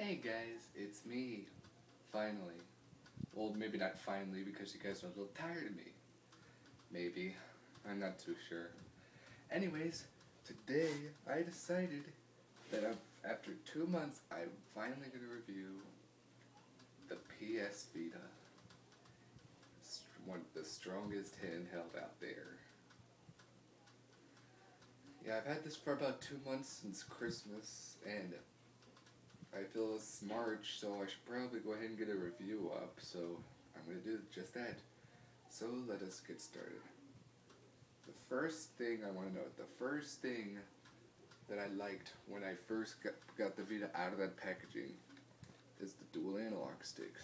Hey guys, it's me. Finally. Well, maybe not finally because you guys are a little tired of me. Maybe. I'm not too sure. Anyways, today I decided that after 2 months, I'm finally going to review the PS Vita. One of the strongest handheld out there. Yeah, I've had this for about 2 months since Christmas, and I feel it's March, so I should probably go ahead and get a review up, so I'm going to do just that. So let us get started. The first thing I want to note, the first thing that I liked when I first got the Vita out of that packaging is the dual analog sticks.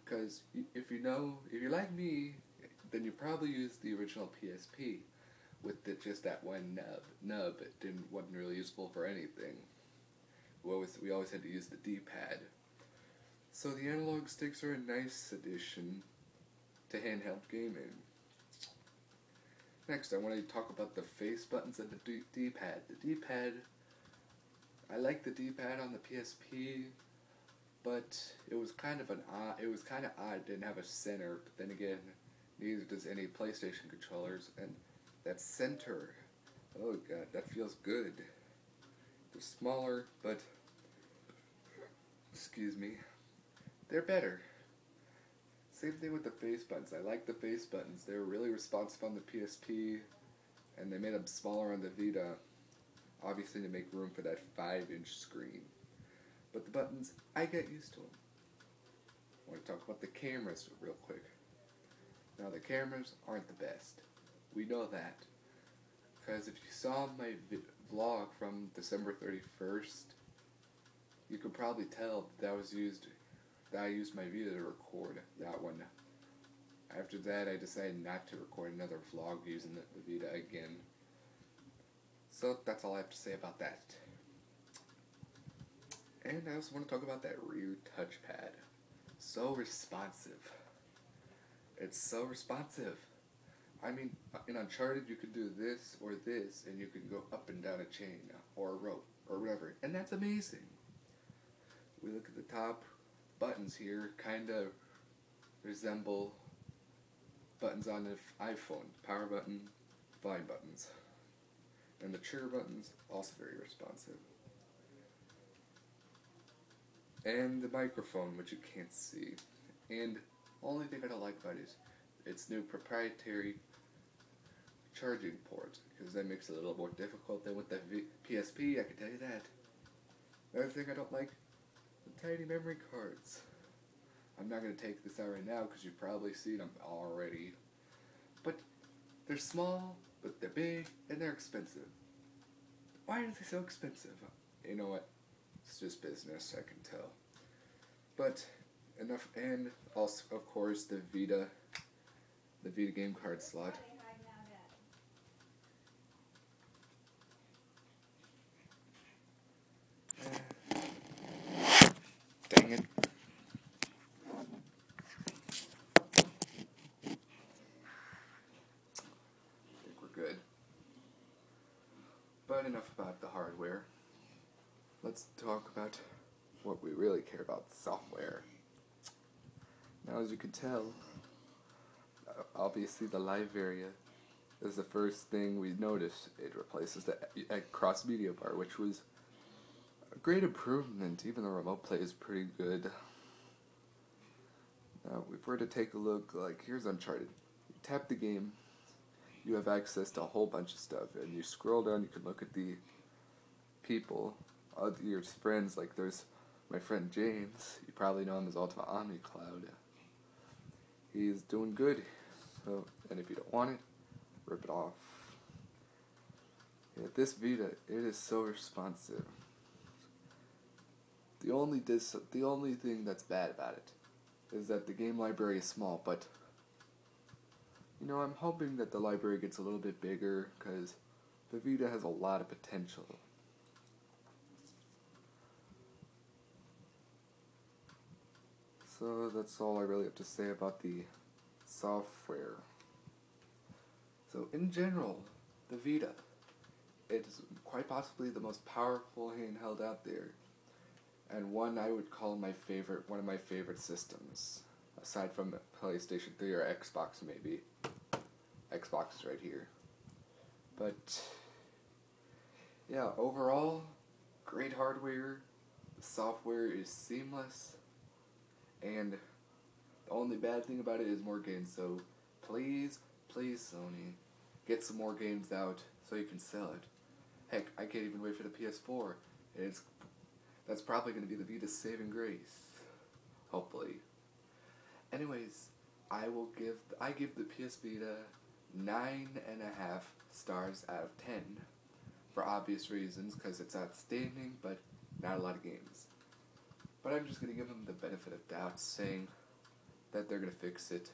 Because if you like me, then you probably used the original PSP with just that one nub. It wasn't really useful for anything. We always had to use the D-pad. So the analog sticks are a nice addition to handheld gaming. Next, I want to talk about the face buttons and the D-pad. The D-pad, I like the D-pad on the PSP, but it was kind of odd. It didn't have a center, but then again, neither does any PlayStation controllers. And that center, oh god, that feels good. They're smaller, but excuse me, they're better. Same thing with the face buttons. I like the face buttons. They were really responsive on the PSP, and they made them smaller on the Vita, obviously to make room for that 5-inch screen. But the buttons, I get used to them. I want to talk about the cameras real quick. Now, the cameras aren't the best. We know that. Because if you saw my vlog from December 31st, you could probably tell that I used my Vita to record that one. After that, I decided not to record another vlog using the Vita again. So that's all I have to say about that. And I also want to talk about that rear touchpad. So responsive. It's so responsive. I mean, in Uncharted, you could do this or this, and you can go up and down a chain or a rope or whatever, and that's amazing. We look at the top buttons here, kind of resemble buttons on an iPhone. Power button, volume buttons. And the trigger buttons, also very responsive. And the microphone, which you can't see. And the only thing I don't like about it is its new proprietary charging port, because that makes it a little more difficult than with the PSP, I can tell you that. Another thing I don't like, the tiny memory cards. I'm not going to take this out right now because you've probably seen them already. But they're small, but they're big, and they're expensive. Why are they so expensive? You know what? It's just business, I can tell. But enough, and also, of course, the Vita game card slot. Dang it. I think we're good. But enough about the hardware. Let's talk about what we really care about, software. Now, as you can tell, obviously the live area is the first thing we notice. It replaces the cross-media bar, which was a great improvement. Even the remote play is pretty good. Now, if we're to take a look, like, here's Uncharted. You tap the game, you have access to a whole bunch of stuff, and you scroll down, you can look at the people, your friends, like there's my friend James. You probably know him as Ultimate OmniCloud. He's doing good. So, and if you don't want it, rip it off. Yeah, this Vita, it is so responsive. The only thing that's bad about it is that the game library is small, but you know, I'm hoping that the library gets a little bit bigger because the Vita has a lot of potential. So that's all I really have to say about the software. So in general, the Vita, it is quite possibly the most powerful handheld out there. and one I would call one of my favorite systems, aside from PlayStation 3 or Xbox maybe. Xbox is right here. But yeah, overall, great hardware. The software is seamless, and the only bad thing about it is more games. So please, Sony, get some more games out so you can sell it. Heck, I can't even wait for the PS4. That's probably going to be the Vita's saving grace. Hopefully. Anyways, I give the PS Vita 9.5 stars out of 10. For obvious reasons, because it's outstanding, but not a lot of games. But I'm just going to give them the benefit of doubt, saying that they're going to fix it.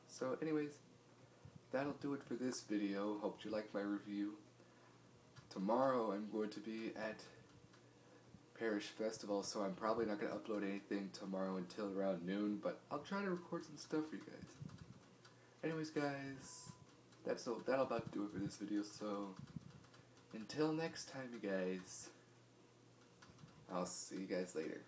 So anyways, that'll do it for this video. Hope you liked my review. Tomorrow I'm going to be at Parish Festival, so I'm probably not going to upload anything tomorrow until around noon, but I'll try to record some stuff for you guys. Anyways guys, that'll about do it for this video, so until next time you guys, I'll see you guys later.